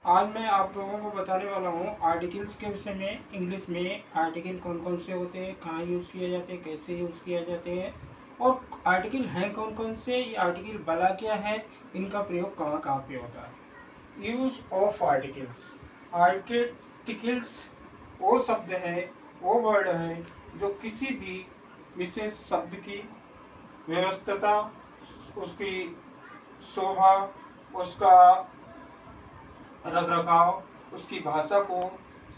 आज मैं आप लोगों को बताने वाला हूँ आर्टिकल्स के विषय में। इंग्लिश में आर्टिकल कौन कौन से होते हैं, कहाँ यूज़ किए जाते हैं, कैसे यूज़ किए जाते हैं और आर्टिकल हैं कौन कौन से, ये आर्टिकल भला क्या है, इनका प्रयोग कहाँ कहाँ पे होता है। Use of articles. आर्टिकल्स वो शब्द है, वो वर्ड है जो किसी भी विशेष शब्द की व्यवस्था, उसकी शोभा, उसका रख रखाव, उसकी भाषा को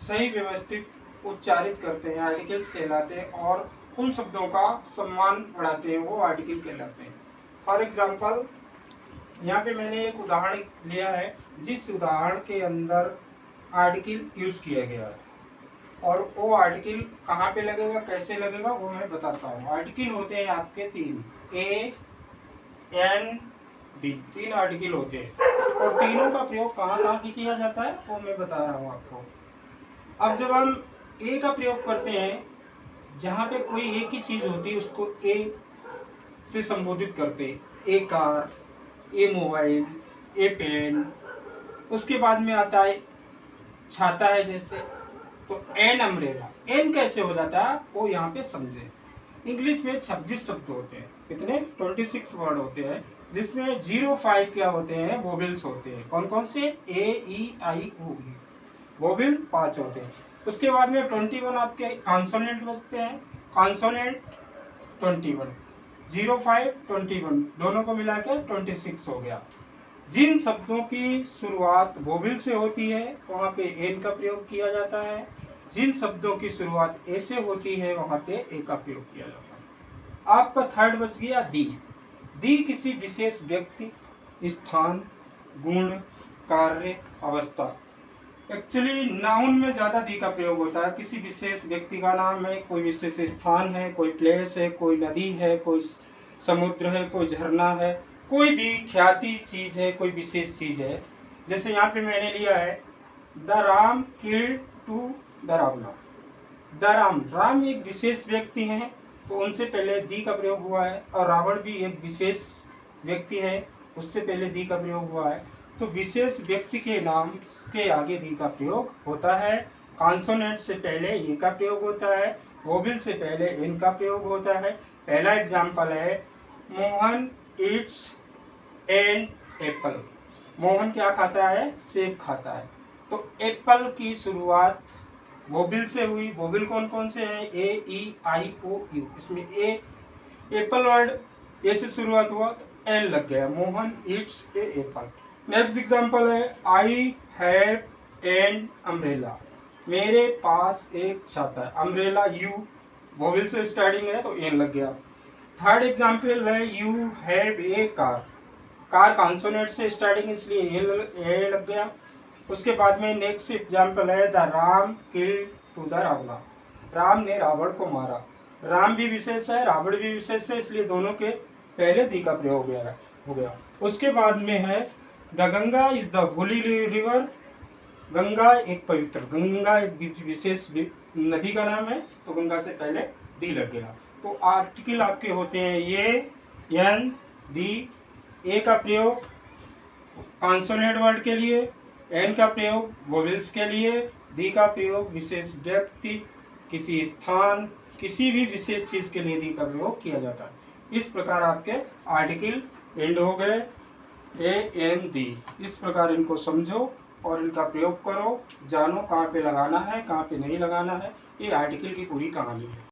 सही व्यवस्थित उच्चारित करते हैं, आर्टिकल्स कहलाते हैं। और उन शब्दों का सम्मान बढ़ाते हैं, वो आर्टिकल कहलाते हैं। फॉर एग्जाम्पल, यहाँ पे मैंने एक उदाहरण लिया है जिस उदाहरण के अंदर आर्टिकल यूज किया गया है, और वो आर्टिकल कहाँ पे लगेगा, कैसे लगेगा, वो मैं बताता हूँ। आर्टिकल होते हैं आपके तीन, ए एन डी, तीन आर्टिकल होते हैं और तीनों का प्रयोग कहाँ कहाँ किया जाता है वो मैं बता रहा हूँ आपको। अब जब हम ए का प्रयोग करते हैं, जहाँ पे कोई एक ही चीज होती है उसको ए से संबोधित करते हैं। ए कार, ए मोबाइल, ए पेन। उसके बाद में आता है छाता है जैसे, तो एन अम्ब्रेला। एन कैसे हो जाता है वो यहाँ पे समझे। इंग्लिश में 26 शब्द होते हैं, कितने 26 वर्ड होते हैं, जिसमें 05 क्या होते हैं, वोवेल्स होते हैं। कौन कौन से, ए ई आई ओ ई, वोवेल 5 होते हैं। उसके बाद में 21 आपके कॉन्सोनेंट बचते हैं। कॉन्सोनेंट 21, 05 21 दोनों को मिला के 26 हो गया। जिन शब्दों की शुरुआत वोवेल से होती है वहाँ पे एन का प्रयोग किया जाता है। जिन शब्दों की शुरुआत ए से होती है वहाँ पे ए का प्रयोग किया जाता है। आपका थर्ड बच गया दी। दी किसी विशेष व्यक्ति, स्थान, गुण, कार्य, अवस्था। एक्चुअली नाउन में ज़्यादा दी का प्रयोग होता है। किसी विशेष व्यक्ति का नाम है, कोई विशेष स्थान है, कोई प्लेस है, कोई नदी है, कोई समुद्र है, कोई झरना है, कोई भी ख्याति चीज़ है, कोई विशेष चीज़ है। जैसे यहाँ पे मैंने लिया है the Ram killed to the Ravan. The Ram, Ram एक विशेष व्यक्ति हैं, तो उनसे पहले दी का प्रयोग हुआ है। और रावण भी एक विशेष व्यक्ति है, उससे पहले दी का प्रयोग हुआ है। तो विशेष व्यक्ति के नाम के आगे दी का प्रयोग होता है। कॉन्सोनेंट से पहले ए का प्रयोग होता है, वोवेल से पहले एन का प्रयोग होता है। पहला एग्जाम्पल है Mohan eats an apple. Mohan क्या खाता है, सेब खाता है। तो एप्पल की शुरुआत वोवेल से हुई। वोवेल कौन कौन से हैं, ए ई आई ओ यू। इसमें ए, एप्पल वर्ड ए से शुरुआत हुआ तो एन लग गया, Mohan eats a Apple. Next example है आई हैव एन अम्ब्रेला। मेरे पास एक छाता है। अम्ब्रेला यू, वोवेल से स्टार्टिंग है तो एन लग गया। थर्ड एग्जांपल है you have a car. Car consonant से स्टार्टिंग इसलिए ए लग गया। उसके बाद में नेक्स्ट एग्जाम्पल है the Ram killed to the Ravan. Ram ने रावण को मारा। राम भी विशेष है, रावण भी विशेष है, इसलिए दोनों के पहले दी का प्रयोग हो गया। उसके बाद में है the Ganga is the Holi river. Ganga एक पवित्र, गंगा एक विशेष नदी का नाम है, तो गंगा से पहले दी लग गया। तो आर्टिकल आपके होते हैं ये, एन, दी। ए का प्रयोग कॉन्सोनेंट वर्ड के लिए, एन का प्रयोग वोवेल्स के लिए, दी का प्रयोग विशेष व्यक्ति, किसी स्थान, किसी भी विशेष चीज के लिए दी का प्रयोग किया जाता है। इस प्रकार आपके आर्टिकल एंड हो गए, ए एन दी। इस प्रकार इनको समझो और इनका प्रयोग करो, जानो कहाँ पे लगाना है, कहाँ पे नहीं लगाना है। ये आर्टिकल की पूरी कहानी है।